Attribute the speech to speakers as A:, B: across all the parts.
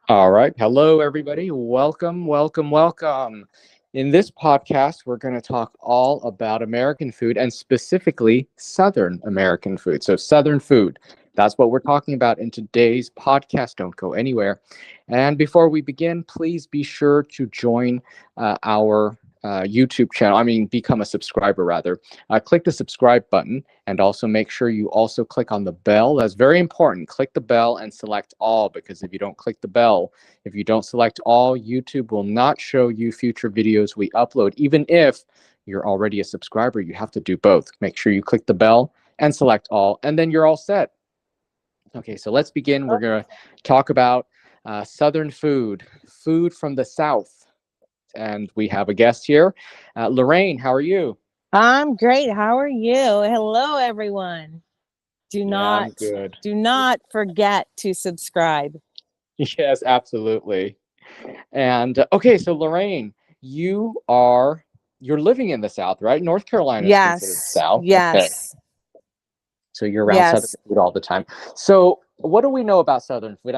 A: All right. Hello, everybody. Welcome, welcome, welcome. In this podcast, we're going to talk all about American food and specifically Southern American food. So, Southern food. That's what we're talking about in today's podcast. Don't go anywhere. And before we begin, please be sure to join our YouTube channel. Become a subscriber rather. Click the subscribe button and also make sure you also click on the bell. That's very important. Click the bell and select all, because if you don't click the bell, if you don't select all, YouTube will not show you future videos we upload. Even if you're already a subscriber, you have to do both. Make sure you click the bell and select all, and then you're all set. Okay, so let's begin. We're going to talk about Southern food, food from the South. And we have a guest here. Lorraine, how are you?
B: I'm great. How are you? Hello, everyone. Do
A: Yeah, I'm
B: not
A: good.
B: do not forget to subscribe.
A: Yes, absolutely. And okay, so Lorraine, you're living in the South, right? North Carolina is considered
B: Yes,
A: South. Okay.
B: yes,
A: So you're around Southern
B: yes.
A: food all the time. So what do we know about Southern food?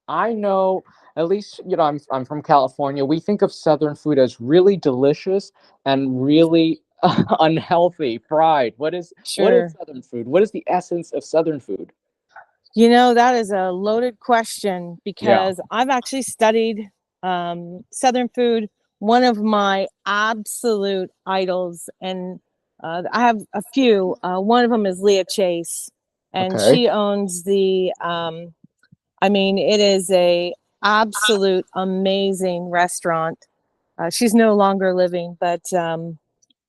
A: I know, at least, I'm from California. We think of Southern food as really delicious and really unhealthy, fried. What is
B: Sure.
A: Southern food? What is the essence of Southern food?
B: That is a loaded question
A: Yeah.
B: because I've actually studied Southern food. One of my absolute idols, and I have a few. One of them is Leah Chase, and
A: Okay.
B: she owns the it is a absolute amazing restaurant. She's no longer living, but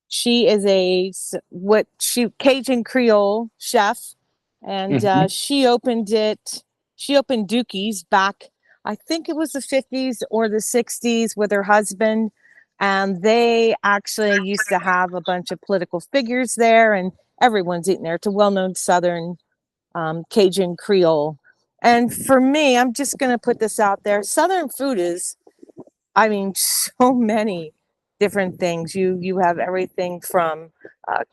B: she is what she Cajun Creole chef, and
A: Hmm.
B: She opened Dookie's back. I think it was the 50s or the 60s with her husband, and they actually used to have a bunch of political figures there, and everyone's eating there. It's a well-known Southern Cajun Creole. And for me, I'm just going to put this out there. Southern food is, so many different things. You have everything from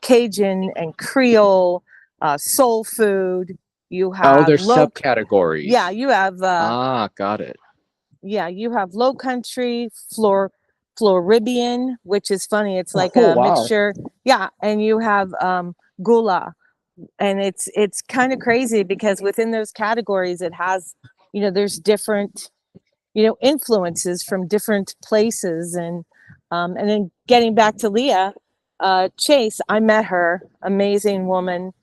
B: Cajun and Creole, soul food. You
A: Oh,
B: have
A: there's subcategories.
B: you have
A: Got it.
B: you have low country, Floridian, which is funny. It's like
A: Oh,
B: a
A: wow.
B: mixture. Yeah, and you have gula, and it's kind of crazy because within those categories it has, there's different, influences from different places. And then getting back to Leah Chase, I met her, amazing woman.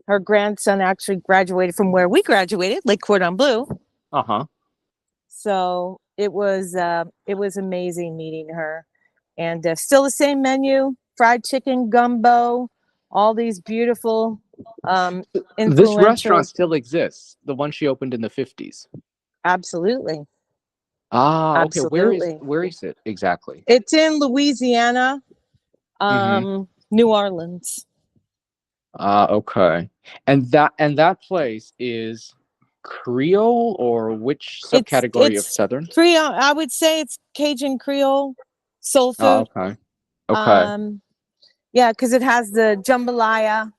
B: Her grandson actually graduated from where we graduated, Lake Cordon Bleu.
A: Uh-huh.
B: So it was amazing meeting her. And still the same menu: fried chicken, gumbo, all these beautiful
A: This restaurant
B: influential.
A: still exists, the one she opened in the 50s.
B: Absolutely,
A: Okay. Where is
B: absolutely.
A: where is it exactly?
B: It's in Louisiana,
A: Mm-hmm.
B: New Orleans.
A: Okay. And that place is Creole, or which subcategory of
B: It's
A: Southern?
B: Creole. I would say it's Cajun Creole soul food.
A: Okay. Okay.
B: Um, yeah, because it has the jambalaya,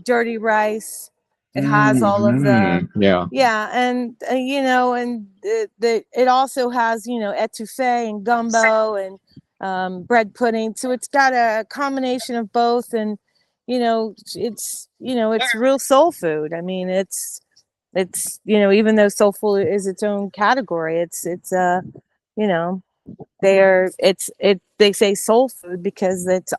B: dirty rice. It has all of the,
A: Yeah.
B: yeah, and and it also has etouffee and gumbo and bread pudding. So it's got a combination of both, and it's real soul food. It's even though soul food is its own category, it's you know they say soul food because it's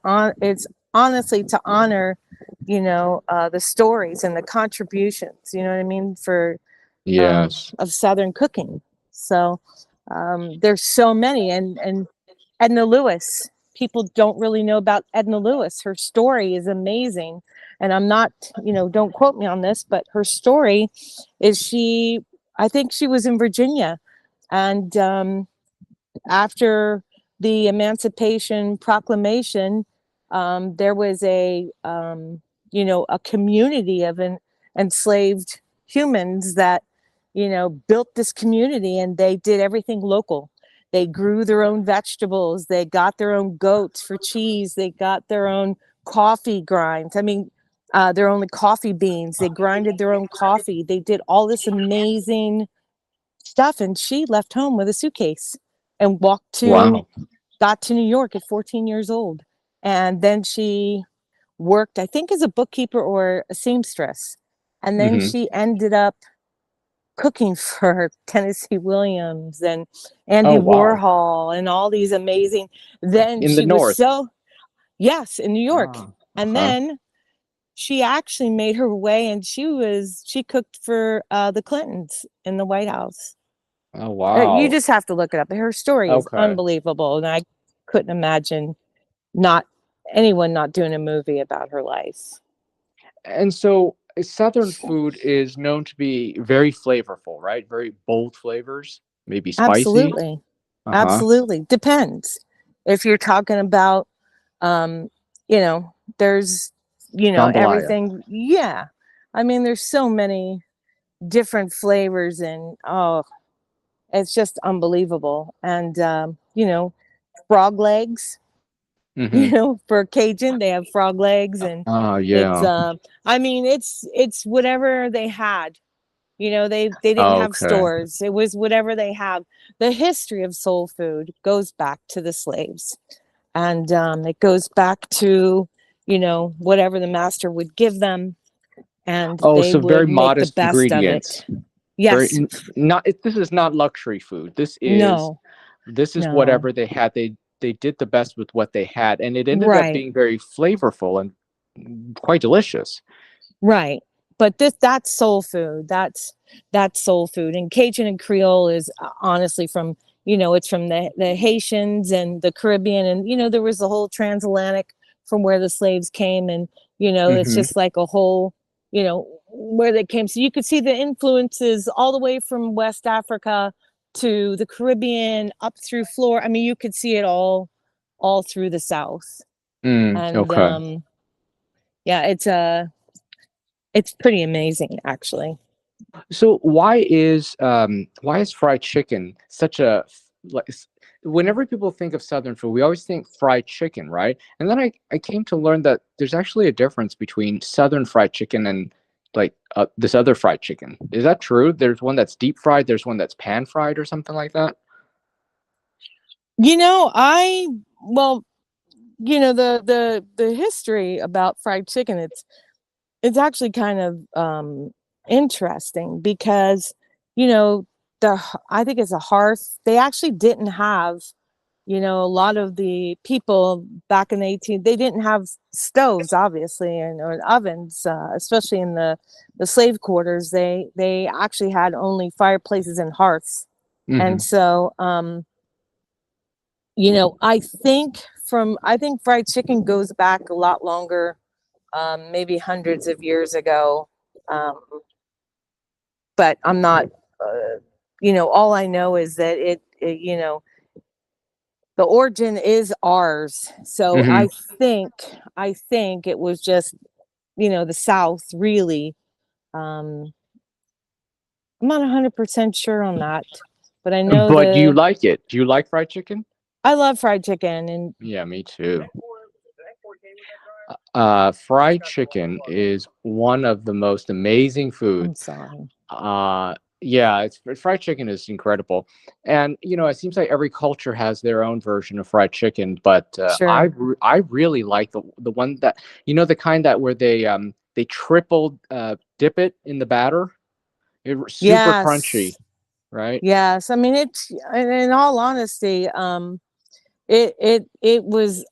B: honestly to honor the stories and the contributions, you know what I mean, for
A: Yes.
B: of Southern cooking. So there's so many. And Edna Lewis, people don't really know about Edna Lewis. Her story is amazing, and I'm not, don't quote me on this, but her story is I think she was in Virginia, and after the Emancipation Proclamation, there was a community of enslaved humans that, built this community, and they did everything local. They grew their own vegetables. They got their own goats for cheese. They got their own coffee grinds. Their own coffee beans. They grinded their own coffee. They did all this amazing stuff, and she left home with a suitcase and
A: Wow.
B: got to New York at 14 years old. And then she worked, I think, as a bookkeeper or a seamstress. And then
A: Hmm.
B: she ended up cooking for Tennessee Williams and Andy
A: Oh, wow.
B: Warhol and all these amazing. Then
A: In the
B: she was
A: north.
B: so, yes, in New York.
A: Ah,
B: And
A: uh-huh.
B: then she actually made her way, and she cooked for the Clintons in the White House.
A: Oh,
B: You
A: wow.
B: just have to look it up. Her story is
A: Okay.
B: unbelievable, and I couldn't imagine not anyone not doing a movie about her life.
A: And so Southern food is known to be very flavorful, right? Very bold flavors, maybe spicy.
B: Absolutely.
A: Uh-huh.
B: Absolutely. Depends. If you're talking about um, there's
A: Jambalaya.
B: everything. Yeah. I mean, there's so many different flavors, and oh, it's just unbelievable. And frog legs,
A: Mm-hmm.
B: for Cajun, they have frog legs, and
A: Ah,
B: it's
A: yeah.
B: I mean, it's whatever they had. They didn't
A: Oh,
B: have
A: okay.
B: stores. It was whatever they have. The history of soul food goes back to the slaves, and it goes back to whatever the master would give them, and
A: Oh,
B: they
A: so very
B: would make the
A: modest
B: best of
A: ingredients.
B: it. Yes.
A: Not this is not luxury food.
B: No.
A: This is
B: No.
A: whatever they had. They did the best with what they had, and it ended up
B: Right.
A: being very flavorful and quite delicious.
B: Right. But that's soul food. That's soul food. And Cajun and Creole is honestly from, it's from the Haitians and the Caribbean. And, there was the whole transatlantic from where the slaves came. And, it's
A: Hmm.
B: just like a whole, where they came. So you could see the influences all the way from West Africa to the Caribbean up through Florida. I mean, you could see it all through the South.
A: Mm,
B: And
A: okay.
B: yeah, it's pretty amazing, actually.
A: So why is fried chicken such a like whenever people think of Southern food, we always think fried chicken, right? And then I came to learn that there's actually a difference between Southern fried chicken and like this other fried chicken. Is that true? There's one that's deep fried, there's one that's pan fried or something like that.
B: I well, the history about fried chicken, it's actually kind of interesting because you know I think it's a hearth. They actually didn't have, a lot of the people back in the 18, they didn't have stoves, obviously, or ovens, especially in the slave quarters. They actually had only fireplaces and hearths. And
A: Hmm.
B: so I think fried chicken goes back a lot longer, maybe hundreds of years ago. Um, but I'm not, all I know is that the origin is ours. So
A: Hmm.
B: I think it was just, the South really. Um, I'm not 100% sure on that, but I know
A: But do you like it? Do you like fried chicken?
B: I love fried chicken, and
A: Yeah, me too. Fried chicken is one of the most amazing food.
B: I'm sorry.
A: Uh, yeah, fried chicken is incredible, and it seems like every culture has their own version of fried chicken. But
B: Sure.
A: I really like the one that the kind that where they triple dip it in the batter. Super crunchy,
B: Yes.
A: right?
B: Yes. I mean, in all honesty, it was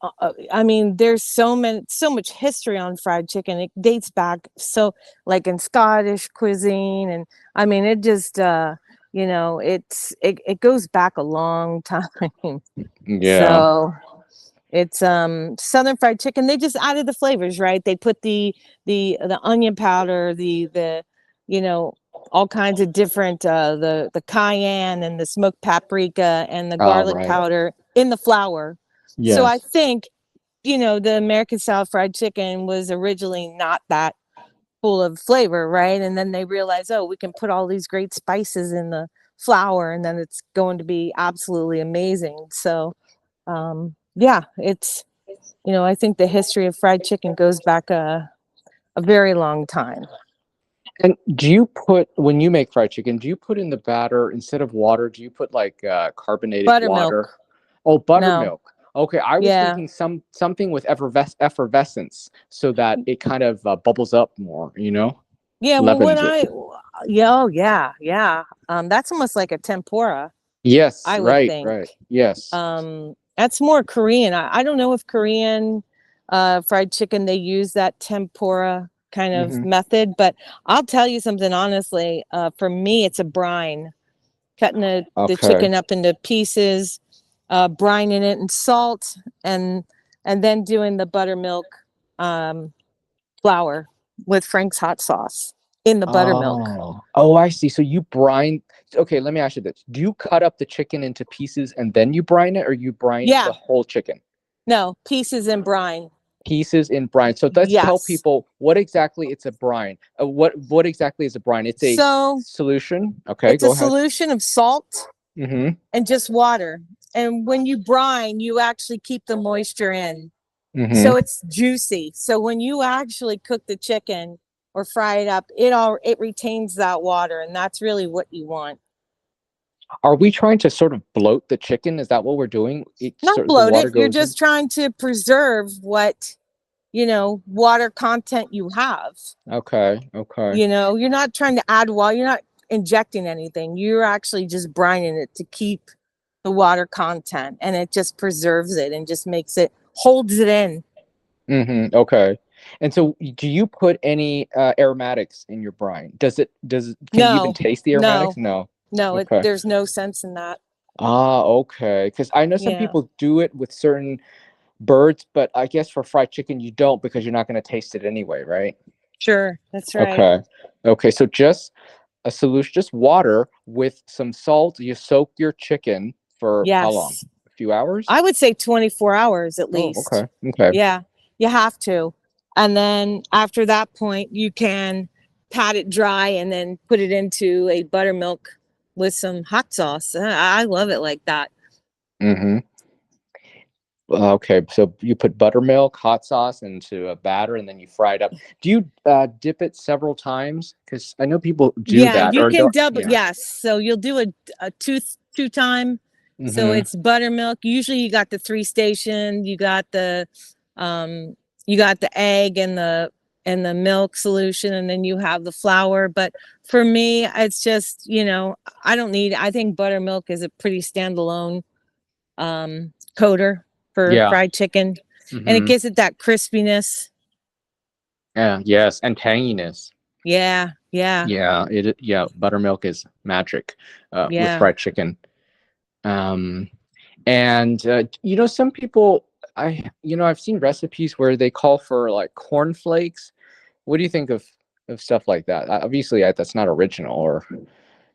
B: I mean, there's so much history on fried chicken. It dates back, so like in Scottish cuisine, and I mean it just it goes back a long time.
A: Yeah.
B: So it's Southern fried chicken. They just added the flavors, right? They put the onion powder, the you know all kinds of different the cayenne and the smoked paprika and the
A: All
B: garlic
A: right.
B: powder in the flour. So I
A: Yes.
B: think the American style fried chicken was originally not that full of flavor, right? And then they realize, oh, we can put all these great spices in the flour, and then it's going to be absolutely amazing. So yeah, it's I think the history of fried chicken goes back a very long time.
A: And do you put, when you make fried chicken, do you put in the batter instead of water? Do you put like carbonated water?
B: Buttermilk.
A: Oh,
B: No.
A: buttermilk. Okay, I was
B: Yeah.
A: thinking something with effervescence so that it kind of bubbles up more.
B: Yeah. Well,
A: Leavens it.
B: yeah, oh, yeah, yeah. That's almost like a tempura,
A: Yes,
B: I would
A: right,
B: think.
A: right. Yes.
B: That's more Korean. I don't know if Korean fried chicken they use that tempura kind of
A: Hmm.
B: method, but I'll tell you something honestly. For me, it's a brine. Cutting the
A: Okay.
B: chicken up into pieces, brining it in salt, and then doing the buttermilk um, flour with Frank's hot sauce in the buttermilk.
A: Oh, I see. So you brine. Okay, let me ask you this. Do you cut up the chicken into pieces and then you brine it, or you brine the
B: Yeah,
A: whole chicken?
B: no, pieces in brine.
A: Pieces in brine. So let's tell
B: Yes.
A: people what exactly it's a brine. What exactly is a brine? It's a
B: So
A: solution. Okay,
B: it's a
A: go ahead.
B: solution of salt
A: Mm-hmm.
B: and just water. And when you brine, you actually keep the moisture in. So
A: Mm-hmm.
B: it's juicy. So when you actually cook the chicken or fry it up, it retains that water, and that's really what you want.
A: Are we trying to sort of bloat the chicken? Is that what we're doing?
B: Not
A: The
B: bloat
A: water
B: it. You're
A: goes in.
B: just trying to preserve what, water content you have.
A: Okay. Okay.
B: You're not trying to add water. You're not injecting anything. You're actually just brining it to keep the water content, and it just preserves it and just holds it in.
A: Mm-hmm. Okay. And so, do you put any aromatics in your brine? Can you even
B: No,
A: taste the aromatics?
B: no,
A: No.
B: no.
A: Okay.
B: There's no sense in that.
A: Ah, okay. Because I know some
B: Yeah,
A: people do it with certain birds, but I guess for fried chicken you don't because you're not going to taste it anyway, right?
B: sure. That's right.
A: Okay. Okay. So just a solution, just water with some salt. You soak your chicken for how long?
B: Yes.
A: A few hours?
B: I would say 24 hours at
A: Oh,
B: least.
A: okay. Okay.
B: Yeah, you have to. And then after that point, you can pat it dry and then put it into a buttermilk with some hot sauce. I love it like that.
A: Mm-hmm. Okay, so you put buttermilk, hot sauce into a batter, and then you fry it up. Do you dip it several times? Because I know people do
B: Yeah,
A: that,
B: you
A: or
B: can
A: don't.
B: double.
A: Yeah.
B: Yes. So you'll do a two time. So
A: Mm-hmm.
B: it's buttermilk. Usually you got the 3 station, um you got the egg and the milk solution, and then you have the flour. But for me, it's just, I think buttermilk is a pretty standalone coder for
A: Yeah.
B: fried chicken, and it
A: Mm-hmm.
B: gives it that crispiness.
A: Yeah. Yes, and tanginess.
B: Yeah, yeah,
A: Yeah. Yeah. Buttermilk is magic with
B: yeah.
A: fried chicken. Um, and some people, I've seen recipes where they call for like cornflakes. What do you think of stuff like that? Obviously, that's not original, or do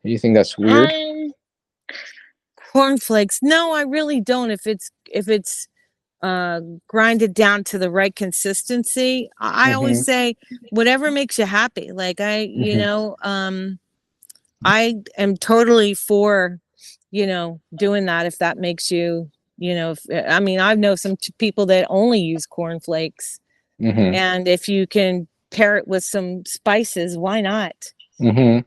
A: you think that's weird?
B: um Cornflakes. No, I really don't. If it's grinded down to the right consistency, I always
A: Mm-hmm.
B: say whatever makes you happy. Like
A: Mm-hmm.
B: I am totally for, doing that if that makes you, if, I mean, I know some people that only use cornflakes,
A: Mm-hmm.
B: and if you can pair it with some spices, why not?
A: Mm-hmm.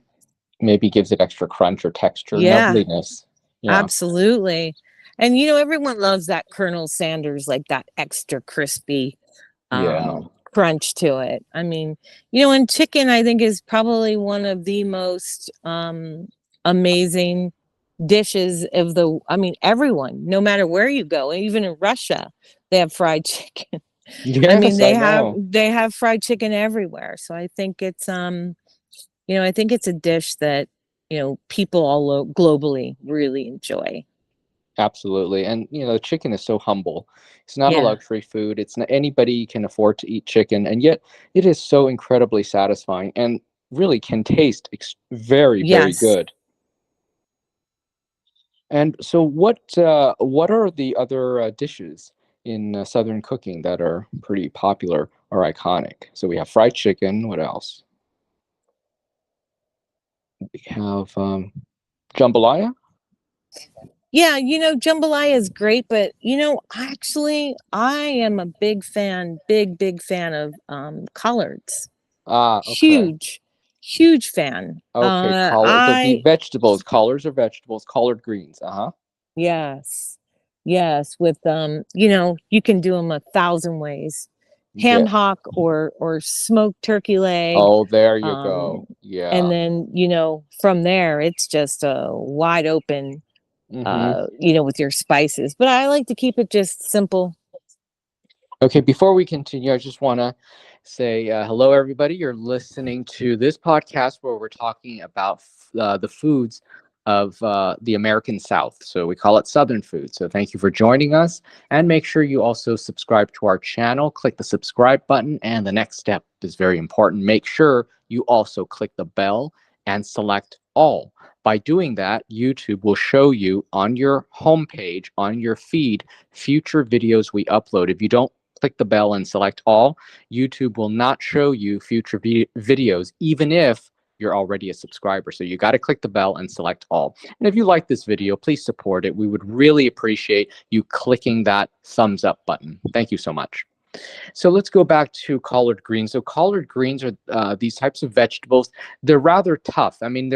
A: Maybe gives it extra crunch or texture,
B: Yeah,
A: nubbliness. Yeah.
B: absolutely. And everyone loves that Colonel Sanders, like that extra crispy
A: Yeah.
B: crunch to it. I mean, and chicken I think is probably one of the most amazing dishes of the I mean, everyone, no matter where you go, even in Russia, they have fried chicken. I mean,
A: Yes,
B: they
A: I
B: have
A: know.
B: they have fried chicken everywhere. So I think it's I think it's a dish that, people globally really enjoy.
A: Absolutely. And the chicken is so humble. It's not a
B: Yeah.
A: luxury food. It's not anybody can afford to eat chicken, and yet it is so incredibly satisfying and really can taste very, very
B: Yes.
A: good. And so, what are the other dishes in Southern cooking that are pretty popular or iconic? So we have fried chicken. What else? We have jambalaya.
B: Yeah, jambalaya is great, but actually I am a big fan of collards.
A: Ah, okay.
B: Huge, huge fan.
A: Okay, collard. The
B: I
A: vegetables, collards or vegetables, collard greens. Uh-huh.
B: Yes. Yes, with, you know, you can do them 1,000 ways. Ham
A: Yeah.
B: hock or smoked turkey leg,
A: Oh, there you
B: um,
A: go.
B: and
A: Yeah.
B: then, you know, from there, it's just a wide open,
A: Mm-hmm.
B: you know, with your spices, but I like to keep it just simple.
A: Okay, before we continue, I just want to say hello, everybody. You're listening to this podcast where we're talking about the foods of the American South. So we call it Southern food. So thank you for joining us. And make sure you also subscribe to our channel. Click the subscribe button. And the next step is very important. Make sure you also click the bell and select all. By doing that, YouTube will show you on your homepage, on your feed, future videos we upload. If you don't click the bell and select all, YouTube will not show you future videos, even if you're already a subscriber. So you got to click the bell and select all. And if you like this video, please support it. We would really appreciate you clicking that thumbs up button. Thank you so much. So let's go back to collard greens. So collard greens are these types of vegetables. They're rather tough. I mean,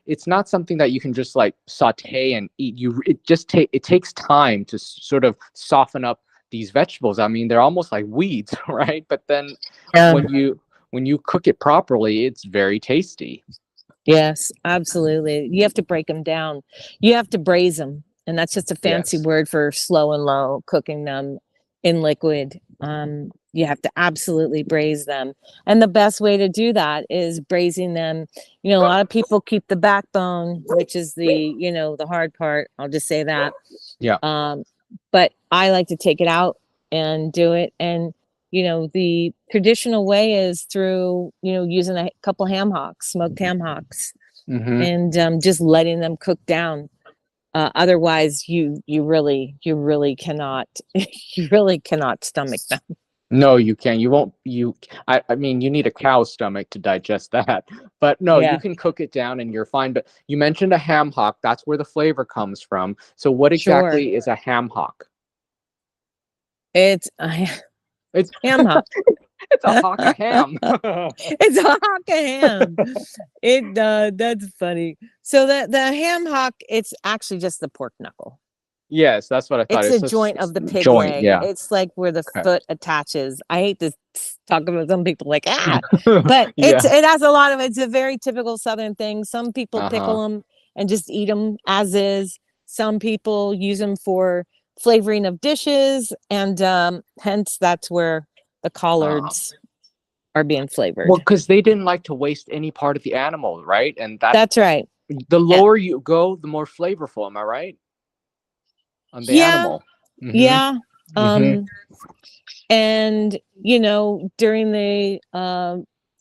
A: it's not something that you can just like saute and eat. It takes time to sort of soften up these vegetables. I mean, they're almost like weeds, right? But then
B: Yeah.
A: when you cook it properly, it's very tasty.
B: Yes, absolutely. You have to break them down. You have to braise them, and that's just a fancy
A: Yes.
B: word for slow and low, cooking them in liquid. You have to absolutely braise them. And the best way to do that is braising them. You know, a lot of people keep the backbone, which is the, you know, the hard part. I'll just say that.
A: Yeah.
B: But I like to take it out and do it. And, you know, the traditional way is through, you know, using a couple ham hocks, smoked ham hocks,
A: Mm-hmm.
B: and just letting them cook down. Otherwise, you really cannot, you really cannot stomach them.
A: No, you can't. You won't. I mean, you need a cow's stomach to digest that. But no, you
B: Yeah,
A: can cook it down and you're fine. But you mentioned a ham hock. That's where the flavor comes from. So what
B: sure.
A: exactly is a ham hock?
B: It's a
A: It's
B: ham hock.
A: it's a hock of ham.
B: It's a hock of ham. That's funny. So the ham hock, it's actually just the pork knuckle.
A: Yes, that's what I thought.
B: It's
A: It's
B: a
A: a
B: joint of the pig
A: joint.
B: leg.
A: Yeah.
B: It's like where the
A: Okay.
B: foot attaches. I hate to talk about some people like but
A: Yeah.
B: it has a lot of it's a very typical Southern thing. Some people
A: Uh-huh.
B: pickle them and just eat them as is. Some people use them for flavoring of dishes, and hence that's where the
A: Uh,
B: collards are being
A: well,
B: flavored.
A: because they didn't like to waste any part of the animal, right? And that
B: That's right.
A: the
B: Yeah,
A: lower you go, the more flavorful. Am I right? On the
B: yeah,
A: animal. Mm-hmm.
B: yeah.
A: Mm-hmm.
B: And you know, during the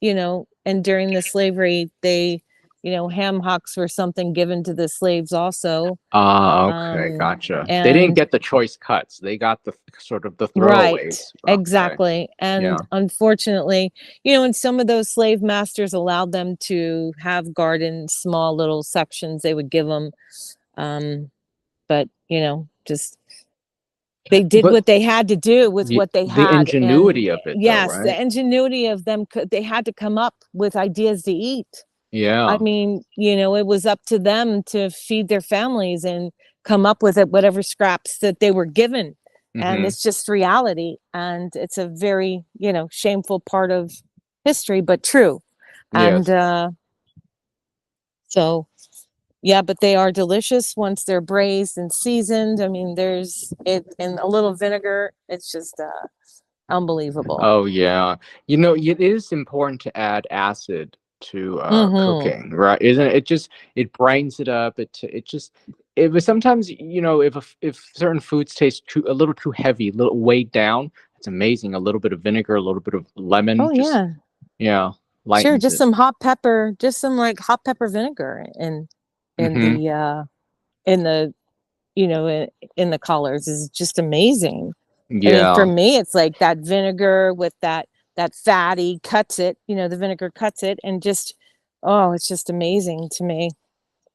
B: you know, and during the slavery, they, you know, ham hocks were something given to the slaves also.
A: Ah, okay,
B: Um,
A: gotcha. They didn't
B: and
A: get the choice cuts. They got the sort of the
B: right,
A: throwaways. Okay.
B: exactly. And
A: Yeah.
B: unfortunately, you know, and some of those slave masters allowed them to have gardens, small little sections they would give them. Um, but you know, just they did
A: But
B: what they had to do with what they
A: the
B: had. And
A: ingenuity of it though,
B: yes, the
A: right?
B: ingenuity of them, they had to come up with ideas to eat. I
A: Yeah.
B: mean, you know, it was up to them to feed their families and come up with it, whatever scraps that they were given. And
A: Mm-hmm.
B: it's just reality. And it's a very, you know, shameful part of history, but true. And
A: Yes.
B: so, yeah, but they are delicious once they're braised and seasoned. I mean, there's it and a little vinegar. It's just unbelievable.
A: Oh yeah. You know, it is important to add acid to
B: Mm-hmm.
A: cooking, right? Isn't it? It just it brightens it up. It just it was sometimes, you know, if certain foods taste a little too heavy, a little weighed down, it's amazing. A little bit of vinegar, a little bit of lemon,
B: Oh
A: just
B: yeah.
A: yeah,
B: Sure,
A: lightens
B: just
A: it.
B: some hot pepper, just some like hot pepper vinegar in
A: Mm-hmm.
B: in the you know in the collards is just amazing. I mean, for
A: Yeah,
B: me, it's like that vinegar with that fatty cuts it. You know, the vinegar cuts it, and just oh, it's just amazing to me.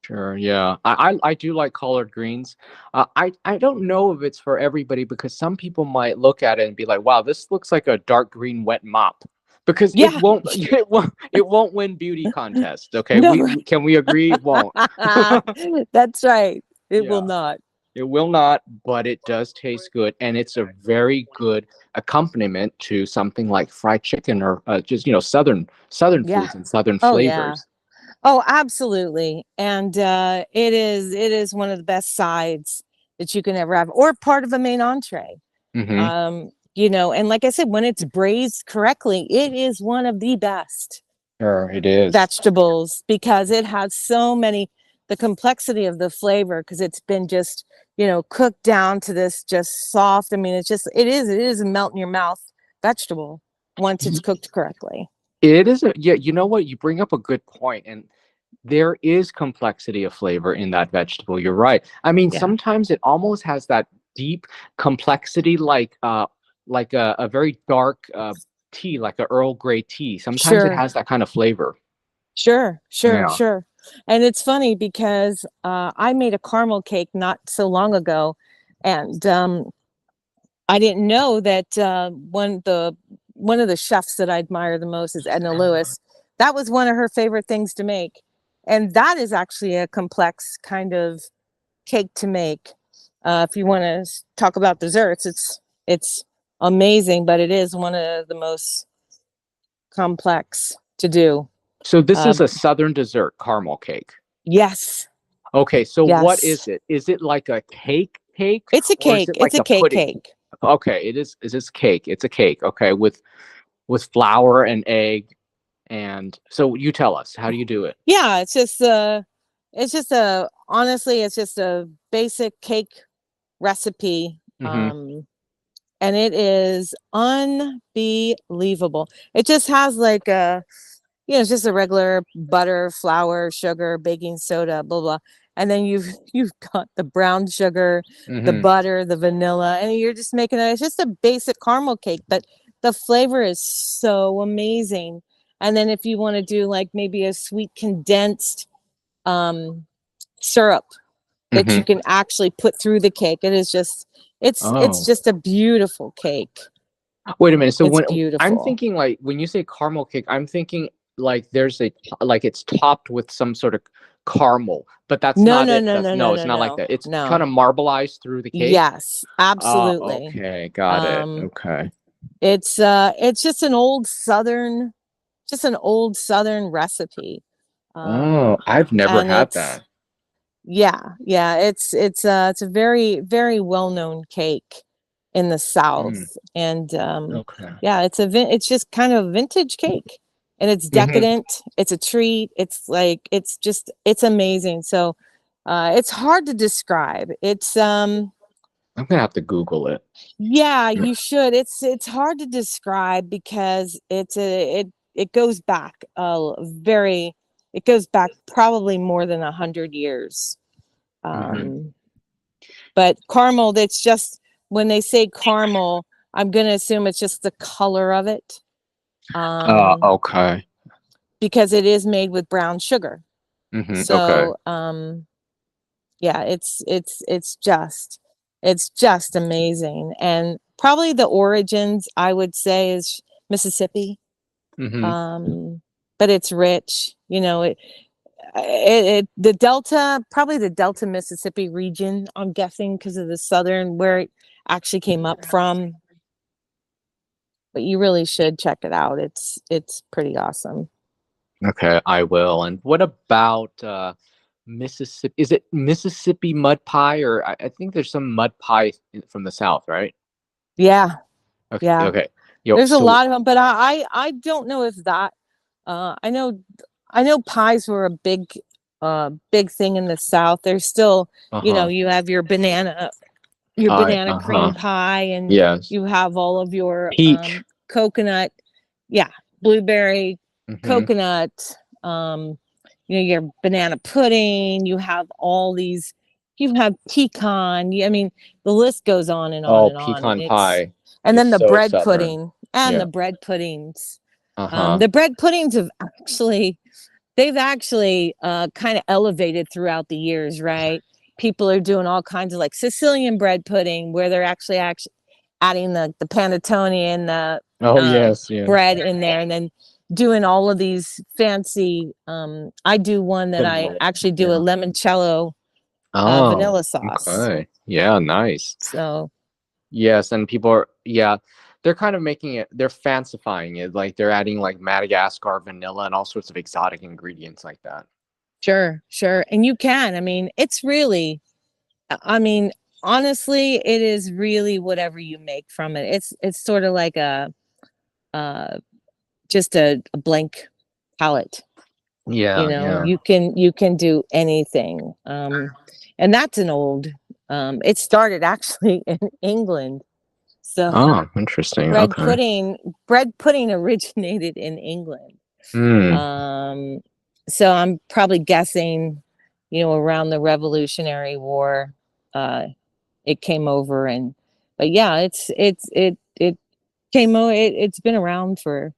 A: sure. Yeah, I do like collard greens. I don't know if it's for everybody because some people might look at it and be like, "Wow, this looks like a dark green wet mop." because it
B: Yeah.
A: won't it won't win beauty contests. Okay,
B: No,
A: can we agree it won't?
B: right. That's right. It will
A: Yeah.
B: not.
A: It will not, but it does taste good, and it's a very good accompaniment to something like fried chicken or just southern
B: Yeah.
A: foods and southern
B: Oh yeah.
A: flavors.
B: Oh, absolutely. And it is one of the best sides that you can ever have, or part of a main entree.
A: Hmm.
B: And like I said, when it's braised correctly, it is one of the best
A: Sure, it is.
B: vegetables because it has so many, the complexity of the flavor, because it's been just, cooked down to this just soft. I mean, it is a melt in your mouth vegetable once it's cooked correctly.
A: It is yeah. You know what? You bring up a good point, and there is complexity of flavor in that vegetable. You're right. I mean,
B: Yeah.
A: sometimes it almost has that deep complexity, like a very dark tea, like a Earl Grey tea. Sometimes it
B: Sure.
A: has that kind of flavor.
B: Sure, sure,
A: Yeah.
B: sure. And it's funny because I made a caramel cake not so long ago, and I didn't know that one of the chefs that I admire the most is Edna Lewis. That was one of her favorite things to make, and that is actually a complex kind of cake to make. If you want to talk about desserts, it's amazing, but it is one of the most complex to do.
A: So this
B: Uh,
A: is a southern dessert caramel cake.
B: yes,
A: Okay, so what is
B: yes.
A: it? Is it like a cake,
B: It's a
A: or is
B: cake.
A: it
B: It's
A: like
B: a
A: a
B: cake
A: pudding?
B: cake.
A: Okay, it is. Is this cake? It's a cake. Okay, with flour and egg, and so you tell us, how do you do it?
B: Yeah, it's just a honestly, it's just a basic cake recipe.
A: Hmm.
B: And it is unbelievable. It just has like it's just a regular butter, flour, sugar, baking soda, blah blah. And then you've got the brown sugar, the
A: Hmm.
B: butter, the vanilla, and you're just making it. It's just a basic caramel cake, but the flavor is so amazing. And then if you want to do like maybe a sweet condensed um, syrup that you
A: Hmm.
B: can actually put through the cake, it's
A: Oh,
B: just a beautiful cake.
A: wait a minute. So
B: It's
A: when I'm
B: beautiful.
A: thinking, like, when you say caramel cake, I'm thinking like there's like it's topped with some sort of caramel, but that's
B: No,
A: not
B: no,
A: it.
B: no,
A: That's
B: no, no,
A: no, it's
B: no,
A: not like
B: no,
A: that. It's kind
B: no.
A: of marbleized through the cake.
B: Yes, absolutely.
A: Okay, got it.
B: Um,
A: Okay.
B: it's just an old Southern recipe.
A: Oh, I've never
B: And
A: had
B: it's
A: that.
B: yeah, it's a very, very well-known cake in the South.
A: Mm,
B: And
A: okay.
B: yeah, it's just kind of vintage cake. And it's
A: Hmm.
B: decadent, it's a treat, it's amazing. So it's hard to describe. It's
A: I'm gonna have to Google it.
B: Yeah, you should. It's hard to describe because it goes back it goes back probably more than 100 years.
A: Hmm.
B: Um, but caramel, that's just when they say caramel, I'm gonna assume it's just the color of it. Um,
A: Okay.
B: because it is made with brown sugar.
A: Okay.
B: So yeah, it's just amazing. And probably the origins, I would say, is Mississippi.
A: Hmm.
B: um but it's rich, the delta, probably the delta Mississippi region, I'm guessing, because of the southern where it actually came up from. But you really should check it out. It's pretty awesome.
A: Okay, I will. And what about Mississippi? Is it Mississippi mud pie, or I think there's some mud pie from the South, right?
B: Yeah,
A: Okay.
B: yeah,
A: Okay. Yo,
B: there's a
A: so
B: lot of them, but I don't know if that I know pies were a big thing in the South. There's still,
A: uh-huh.
B: you have your banana cream
A: Uh-huh.
B: pie, and
A: Yes.
B: you have all of your
A: Peach.
B: coconut, yeah, blueberry,
A: Mm-hmm.
B: coconut, um, your banana pudding. You have all these. You have pecan. I mean, the list goes on and on
A: Oh,
B: and on.
A: pecan pie
B: And
A: is
B: then the
A: so
B: bread
A: southern.
B: pudding and
A: Yeah.
B: the bread puddings.
A: Uh-huh.
B: The bread puddings they've actually kind of elevated throughout the years, right? People are doing all kinds of like Sicilian bread pudding, where they're actually adding the panettone and the
A: Oh yes, yeah.
B: bread in there, and then doing all of these fancy. I do one that I
A: Vanilla,
B: actually do a
A: yeah.
B: limoncello
A: Oh,
B: vanilla sauce.
A: okay. Yeah, nice.
B: So
A: Yes, and people are, yeah, they're kind of making it, they're fancifying it. Like they're adding like Madagascar vanilla and all sorts of exotic ingredients like that.
B: sure, sure, and you can. I mean, it's really. I mean, honestly, it is really whatever you make from it. It's sort of like a uh, just a blank palette. You
A: Yeah,
B: know,
A: yeah.
B: you can do anything. And that's an old. It started actually in England. So
A: Oh, interesting.
B: bread
A: Okay.
B: pudding bread pudding originated in England.
A: Hmm.
B: Um, so I'm probably guessing, around the Revolutionary War, uh, it came over, and but yeah, it came over. It's been around for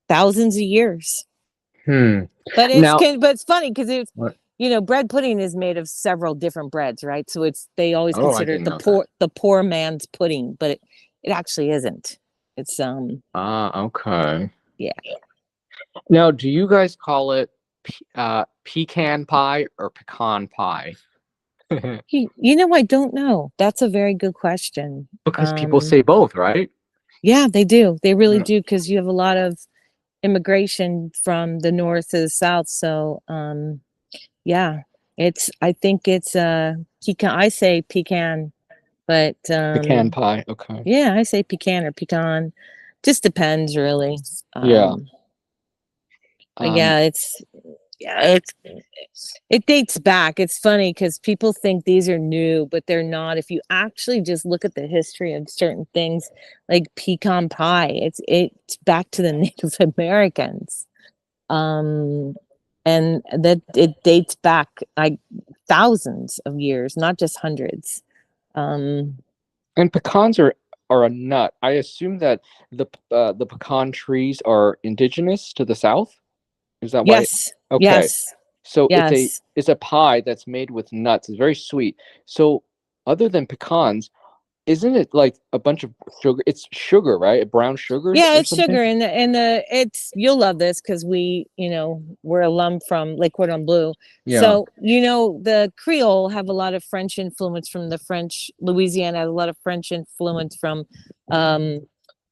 B: thousands of years.
A: Hmm.
B: But
A: Now,
B: it's funny because it's,
A: what?
B: bread pudding is made of several different breads, right? So they always
A: Oh, I
B: consider
A: didn't
B: it
A: know that.
B: the poor man's pudding, but it actually isn't. It's
A: Ah, okay.
B: yeah.
A: Now, do you guys call it pecan pie or pecan pie?
B: I don't know. That's a very good question.
A: Because people say both, right?
B: Yeah, they do. They really
A: Mm.
B: do, because you have a lot of immigration from the north to the south. So yeah, I think it's pecan. I say pecan, but
A: Pecan pie. Okay.
B: yeah, I say pecan or pecan. Just depends, really.
A: Yeah.
B: Um, but
A: Um,
B: yeah, it dates back. It's funny because people think these are new, but they're not. If you actually just look at the history of certain things, like pecan pie, it's back to the Native Americans. Um, and that it dates back like thousands of years, not just hundreds. Um,
A: and pecans are a nut. I assume that the pecan trees are indigenous to the South. Is that why?
B: yes,
A: Okay.
B: yes,
A: So
B: yes.
A: it's a pie that's made with nuts. It's very sweet. So other than pecans, isn't it like a bunch of sugar? It's sugar, right? Brown sugar
B: Yeah,
A: or
B: it's
A: something?
B: sugar, and it's you'll love this because we're alum from Lake Cordon Bleu.
A: Yeah.
B: So the Creole have a lot of French influence from the French. Louisiana has a lot of French influence from um,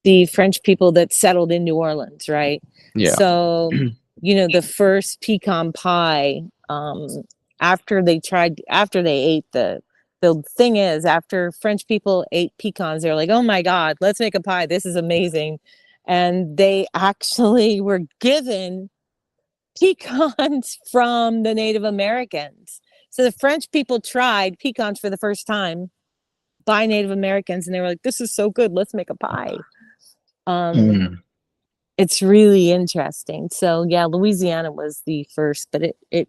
B: the French people that settled in New Orleans, right?
A: Yeah.
B: So the first pecan pie, after they ate the thing is, after French people ate pecans, they're like, oh my God, let's make a pie. This is amazing. And they actually were given pecans from the Native Americans. So the French people tried pecans for the first time by Native Americans, and they were like, this is so good. Let's make a pie.
A: Mm.
B: It's really interesting. So yeah, Louisiana was the first, but it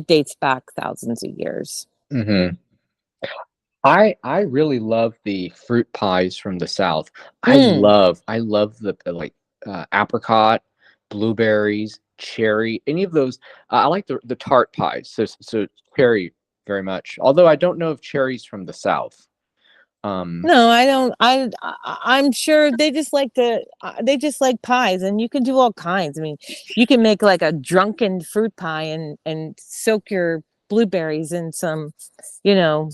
B: dates back thousands of years.
A: Hmm. I really love the fruit pies from the South.
B: Mm,
A: I love the like apricot, blueberries, cherry, any of those. I like the tart pies. So cherry very much. Although I don't know if cherry's from the South. Um,
B: no, I don't. I'm sure they just like pies, and you can do all kinds. I mean, you can make like a drunken fruit pie and soak your blueberries in some, you know,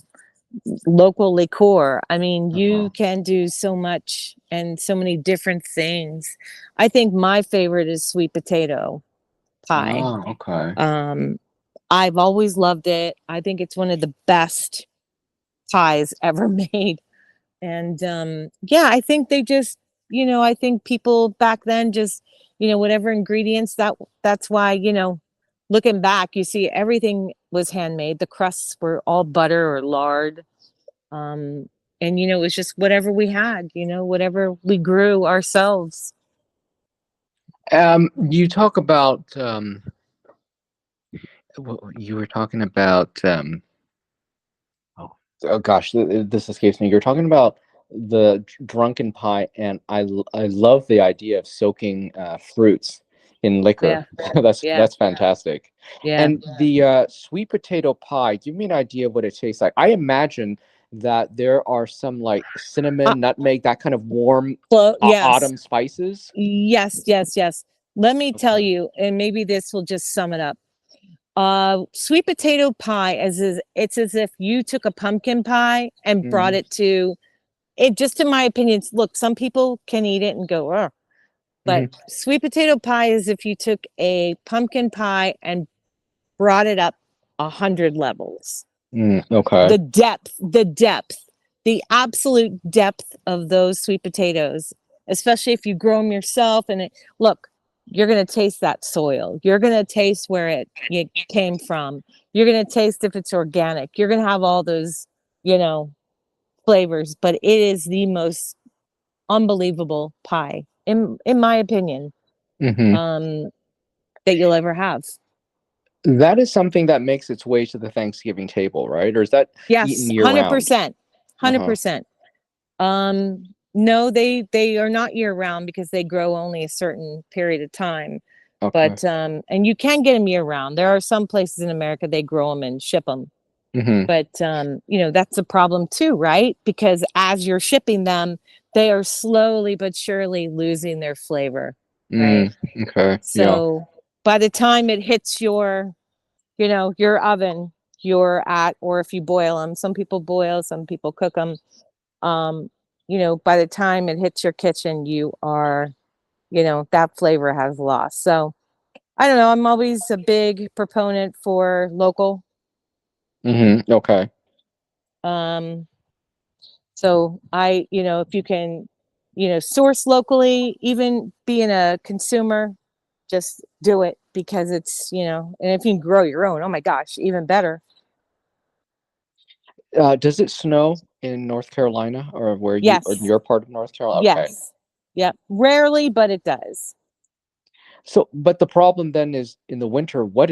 B: local liqueur. I mean,
A: uh-huh.
B: you can do so much and so many different things. I think my favorite is sweet potato pie.
A: Oh, okay.
B: Um, I've always loved it. I think it's one of the best pies ever made. And yeah, I think they just, I think people back then just, whatever ingredients that's why, looking back, you see everything was handmade. The crusts were all butter or lard. Um, and it was just whatever we had, whatever we grew ourselves.
A: You talk about you were talking about oh, oh gosh, this escapes me. You're talking about the drunken pie, and I love the idea of soaking fruits in liquor.
B: Yeah, yeah,
A: That's fantastic.
B: yeah.
A: And the sweet potato pie, give me an idea of what it tastes like. I imagine that there are some like
B: Uh,
A: cinnamon, nutmeg, that kind of warm
B: yes,
A: autumn spices.
B: yes, yes, yes. Let me tell
A: Okay.
B: you, and maybe this will just sum it up. Sweet potato pie it's as if you took a pumpkin pie and brought
A: Mm,
B: it to it. Just in my opinion, look, some people can eat it and go, oh, but
A: hmm
B: sweet potato pie is if you took a pumpkin pie and brought it up 100 levels.
A: okay.
B: The depth, the absolute depth of those sweet potatoes, especially if you grow them yourself. And look, you're going to taste that soil. You're going to taste where it came from. You're going to taste if it's organic. You're going to have all those, you know, flavors, but it is the most unbelievable pie, in my opinion,
A: hmm
B: um, that you'll ever have.
A: That is something that makes its way to the Thanksgiving table, right? Or is that eaten
B: Yes,
A: year round?
B: 100%.
A: Uh-huh.
B: 100%. No, they are not year round because they grow only a certain period of time.
A: Okay.
B: But and you can get them year round. There are some places in America they grow them and ship them.
A: hmm
B: But you know, that's a problem too, right? Because as you're shipping them, they are slowly but surely losing their flavor, right?
A: Okay. Yeah.
B: So by the time it hits your, you know, your oven, you're at, or if you boil them, some people boil, some people cook them. Um, you know, by the time it hits your kitchen, you are, you know, that flavor has lost. So I don't know. I'm always a big proponent for local.
A: Okay.
B: Um, so you know, if you can, you know, source locally, even being a consumer, just do it because it's, you know, and if you can grow your own, oh my gosh, even better.
A: Does it snow in North Carolina or where you or
B: Yes.
A: your part of North Carolina? Okay.
B: Yes. Yep. Rarely, but it does.
A: So, but the problem then is in the winter, what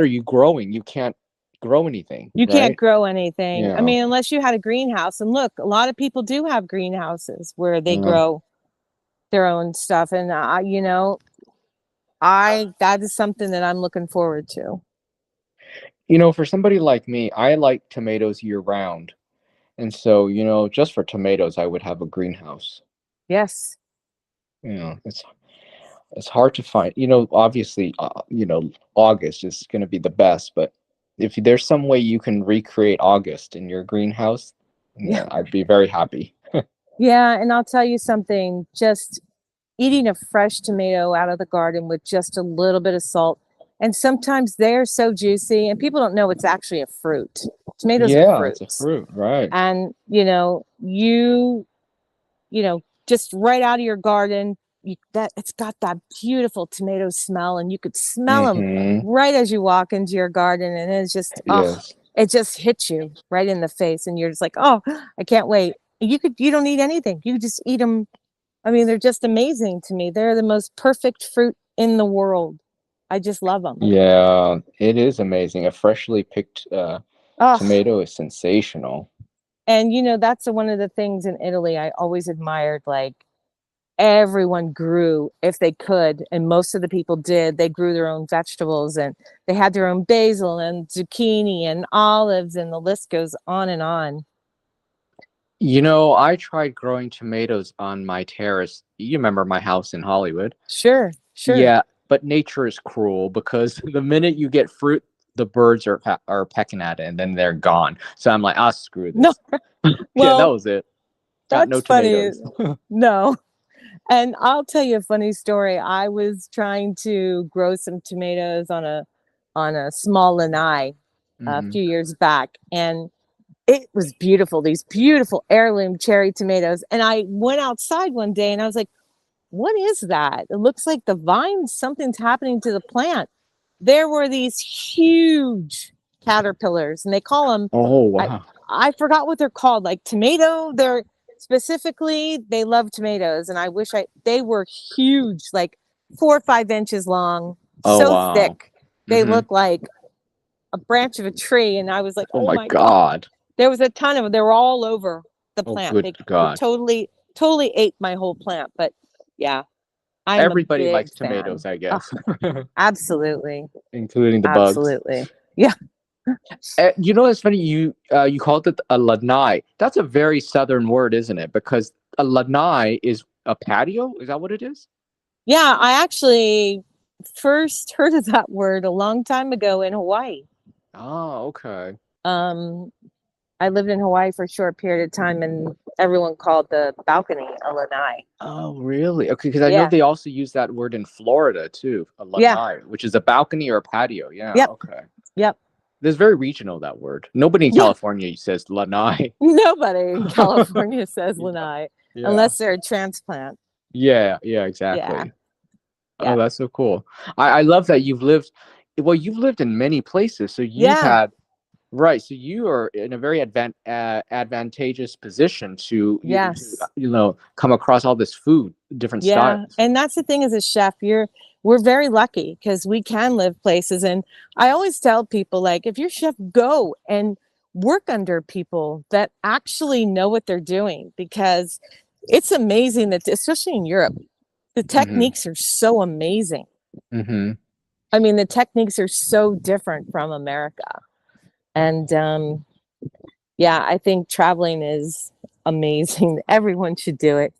A: are you growing? You can't grow anything,
B: You can't
A: right?
B: grow anything. I
A: Yeah.
B: mean, unless you had a greenhouse. And look, a lot of people do have greenhouses where they
A: Uh,
B: grow their own stuff. And you know, I that is something that I'm looking forward to.
A: for somebody like me, I like tomatoes year round. And so, just for tomatoes, I would have a greenhouse.
B: Yes.
A: It's hard to find. Obviously, August is going to be the best, but if there's some way you can recreate August in your greenhouse,
B: Yeah.
A: then I'd be very happy.
B: Yeah. And I'll tell you something, just eating a fresh tomato out of the garden with just a little bit of salt. And sometimes they're so juicy, and people don't know it's actually a fruit. Tomatoes are
A: Yeah, it's a
B: fruits.
A: fruit, right?
B: And, you know, just right out of your garden, that it's got that beautiful tomato smell, and you could smell them
A: Mm-hmm.
B: right as you walk into your garden. And it's just, oh,
A: Yes.
B: it just hits you right in the face. And you're just like, oh, I can't wait. You don't need anything. You just eat them. I mean, they're just amazing to me. They're the most perfect fruit in the world. I just love them.
A: Yeah, it is amazing. A freshly picked
B: Oh,
A: tomato is sensational.
B: and that's one of the things in Italy I always admired. Like everyone grew if they could, and most of the people did. They grew their own vegetables, and they had their own basil and zucchini and olives, and the list goes on and on.
A: I tried growing tomatoes on my terrace. You remember my house in Hollywood?
B: Sure, sure.
A: Yeah, but nature is cruel because the minute you get fruit, the birds are pecking at it and then they're gone. So I'm like, screw
B: No,
A: this. Yeah, that
B: well,
A: was it. Got no
B: that's funny.
A: tomatoes.
B: No. And I'll tell you a funny story. I was trying to grow some tomatoes on a small lanai a
A: hmm
B: few years back, and it was beautiful. These beautiful heirloom cherry tomatoes. And I went outside one day and I was like, "What is that? It looks like the vines. Something's happening to the plant." There were these huge caterpillars, and they call them,
A: Oh
B: I
A: wow.
B: I forgot what they're called, like tomato. They're specifically they love tomatoes, and I wish they were huge, like 4 or 5 inches long,
A: Oh
B: so
A: wow.
B: thick. They
A: hmm
B: look like a branch of a tree, and I was like,
A: Oh
B: "Oh
A: my
B: my god!"
A: God.
B: There was a ton of them. They were all over the
A: Oh
B: plant.
A: good
B: They
A: God.
B: totally ate my whole plant. But yeah, I am a
A: Everybody
B: big
A: likes tomatoes,
B: fan.
A: I
B: Oh,
A: guess,
B: absolutely,
A: including the bugs.
B: absolutely. Yeah.
A: You know, it's funny you called it a lanai. That's a very southern word, isn't it? Because a lanai is a patio. Is that what it is?
B: Yeah, I actually first heard of that word a long time ago in Hawaii.
A: Oh, okay.
B: Um, I lived in Hawaii for a short period of time, and everyone called the balcony a lanai.
A: Oh, really? Okay, because I know
B: Yeah,
A: they also use that word in Florida too, a
B: yeah,
A: lanai, which is a balcony or a patio. Yeah,
B: yep,
A: okay.
B: yep.
A: It's very regional, that word. Nobody in
B: Yeah,
A: California says lanai.
B: nobody in California says
A: Yeah,
B: lanai
A: yeah,
B: unless they're a transplant.
A: yeah,
B: Yeah,
A: exactly. Oh,
B: yeah,
A: that's so cool. I love that you've lived in many places. So you've
B: yeah.
A: had, right. So you are in a very advantageous position to
B: Yes.
A: come across all this food, different
B: Yeah.
A: styles.
B: And that's the thing as a chef, we're very lucky because we can live places. And I always tell people, like, if you're chef, go and work under people that actually know what they're doing, because it's amazing that, especially in Europe, the
A: Mm-hmm.
B: techniques are so amazing.
A: Mm-hmm.
B: I mean, the techniques are so different from America. And yeah, I think traveling is amazing. Everyone should do it,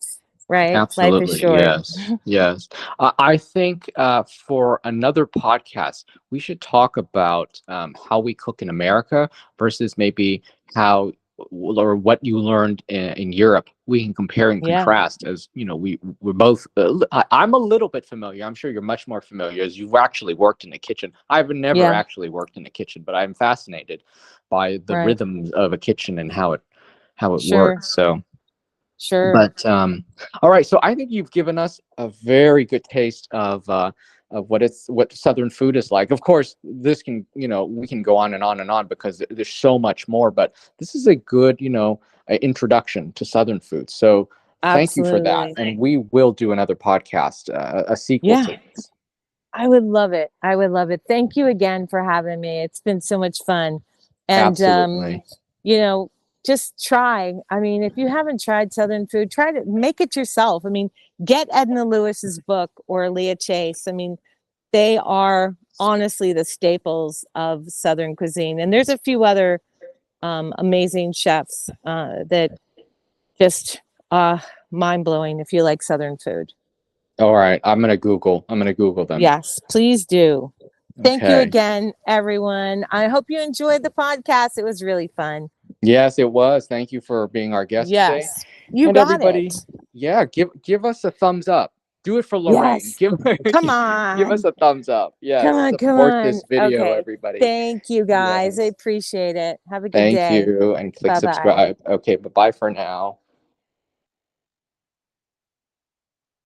B: right? Life is
A: Absolutely.
B: short.
A: Yes. Yes. I think for another podcast, we should talk about how we cook in America versus maybe how or what you learned in Europe. We can compare and
B: Yeah.
A: contrast as, we're both, I'm a little bit familiar. I'm sure you're much more familiar as you've actually worked in the kitchen. I've never
B: Yeah.
A: actually worked in the kitchen, but I'm fascinated by the
B: Right.
A: rhythms of a kitchen and how it
B: Sure.
A: works. So.
B: Sure.
A: But all right, so I think you've given us a very good taste of what Southern food is like. Of course, this can we can go on and on and on because there's so much more. But this is a good introduction to Southern food. So thank you for that,
B: Absolutely.
A: and we will do another podcast, a sequel
B: Yeah.
A: to this.
B: I would love it. I would love it. Thank you again for having me. It's been so much fun. And
A: Absolutely,
B: you know, just try. I mean, if you haven't tried Southern food, try to make it yourself. I mean, get Edna Lewis's book or Leah Chase. I mean, they are honestly the staples of Southern cuisine. And there's a few other amazing chefs that just mind blowing if you like Southern food.
A: all right. I'm gonna Google them.
B: Yes, please do. Thank you
A: Okay.
B: again, everyone. I hope you enjoyed the podcast. It was really fun.
A: Yes, it was. Thank you for being our guest today.
B: Yes, you
A: And
B: got
A: everybody,
B: it.
A: yeah, give us a thumbs up. Do it for Lorraine.
B: Yes. Come
A: Give us
B: on.
A: a thumbs up.
B: Come
A: Yes,
B: on. Come
A: support
B: on.
A: this video,
B: Okay.
A: everybody.
B: Thank you, guys. I
A: Yes.
B: appreciate it. Have a good
A: Thank
B: day.
A: you, and click
B: Bye bye.
A: subscribe. Okay, bye bye for now.